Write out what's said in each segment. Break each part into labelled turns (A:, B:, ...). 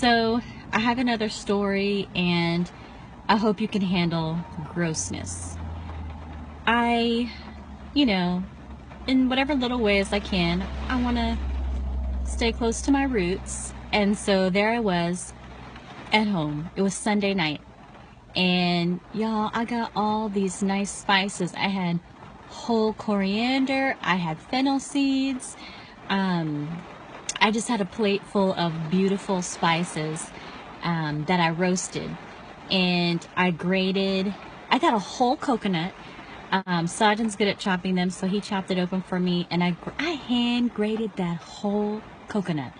A: So I have another story, and I hope you can handle grossness. I, you know, in whatever little ways I can, I want to stay close to my roots. And so there I was at home. It was Sunday night. And y'all, I got all these nice spices. I had whole coriander, I had fennel seeds. I just had a plate full of beautiful spices that I roasted. And I got a whole coconut. Sajin's good at chopping them, so he chopped it open for me, and I hand grated that whole coconut.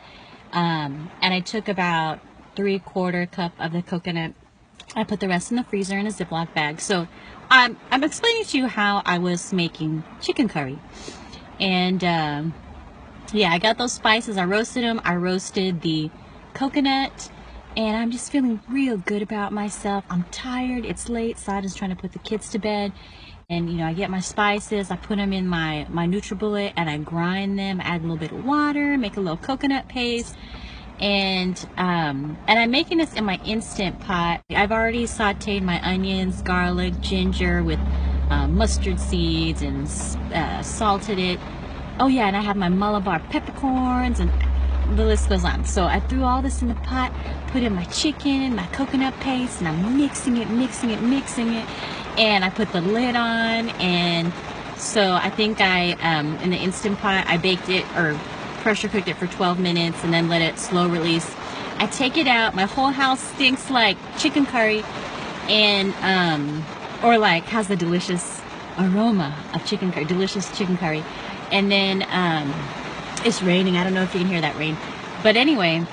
A: And I took about 3/4 cup of the coconut. I put the rest in the freezer in a Ziploc bag. So I'm explaining to you how I was making chicken curry. And yeah, I got those spices. I roasted them. I roasted the coconut. And I'm just feeling real good about myself. I'm tired. It's late. Sajin's trying to put the kids to bed. And, I get my spices. I put them in my NutriBullet and I grind them. Add a little bit of water. Make a little coconut paste. And I'm making this in my Instant Pot. I've already sauteed my onions, garlic, ginger with mustard seeds and salted it. Oh yeah, and I have my Malabar peppercorns, and the list goes on. So I threw all this in the pot, put in my chicken, my coconut paste, and I'm mixing it. And I put the lid on, and so I think in the Instant Pot, I baked it or pressure cooked it for 12 minutes and then let it slow release. I take it out. My whole house stinks like chicken curry, and or like has the delicious aroma of chicken curry, delicious chicken curry. And then it's raining. I don't know if you can hear that rain, but anyway,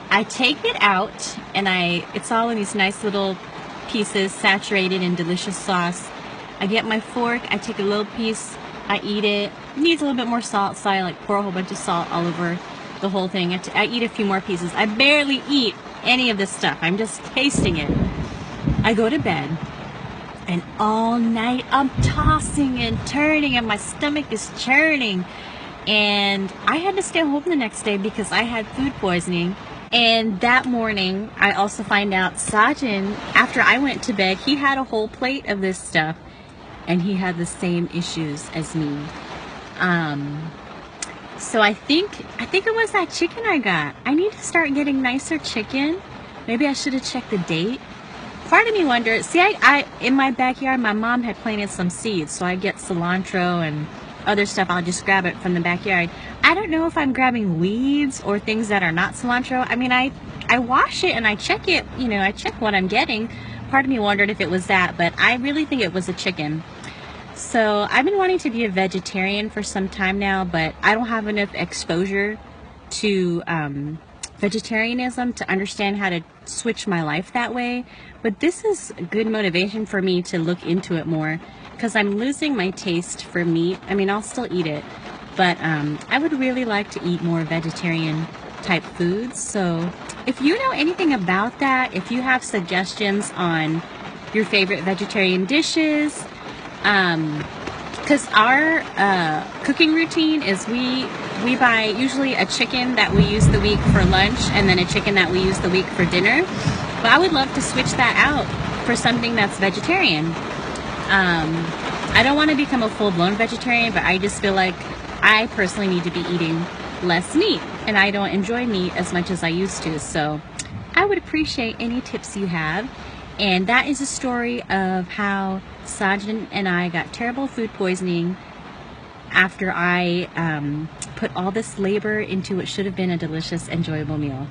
A: I take it out, and it's all in these nice little pieces, saturated in delicious sauce. I get my fork. I take a little piece. I eat it. It needs a little bit more salt, so I pour a whole bunch of salt all over the whole thing. I eat a few more pieces. I barely eat any of this stuff. I'm just tasting it. I go to bed, and all night I'm tossing and turning, and my stomach is churning. And I had to stay home the next day because I had food poisoning. And that morning, I also find out Sajin, after I went to bed, he had a whole plate of this stuff. And he had the same issues as me. So I think it was that chicken I got. I need to start getting nicer chicken. Maybe I should have checked the date. Part of me wonders, see, I in my backyard, my mom had planted some seeds, so I get cilantro and other stuff. I'll just grab it from the backyard. I don't know if I'm grabbing weeds or things that are not cilantro. I mean, I wash it and I check it, I check what I'm getting. Part of me wondered if it was that, but I really think it was a chicken. So I've been wanting to be a vegetarian for some time now, but I don't have enough exposure to vegetarianism to understand how to switch my life that way. But this is good motivation for me to look into it more, because I'm losing my taste for meat. I mean, I'll still eat it, but I would really like to eat more vegetarian type foods. So if you know anything about that, if you have suggestions on your favorite vegetarian dishes, because our cooking routine is we buy usually a chicken that we use the week for lunch, and then a chicken that we use the week for dinner. But I would love to switch that out for something that's vegetarian. I don't want to become a full-blown vegetarian, but I just feel like I personally need to be eating less meat, and I don't enjoy meat as much as I used to. So I would appreciate any tips you have. And that is a story of how Sajin and I got terrible food poisoning after I put all this labor into what should have been a delicious, enjoyable meal.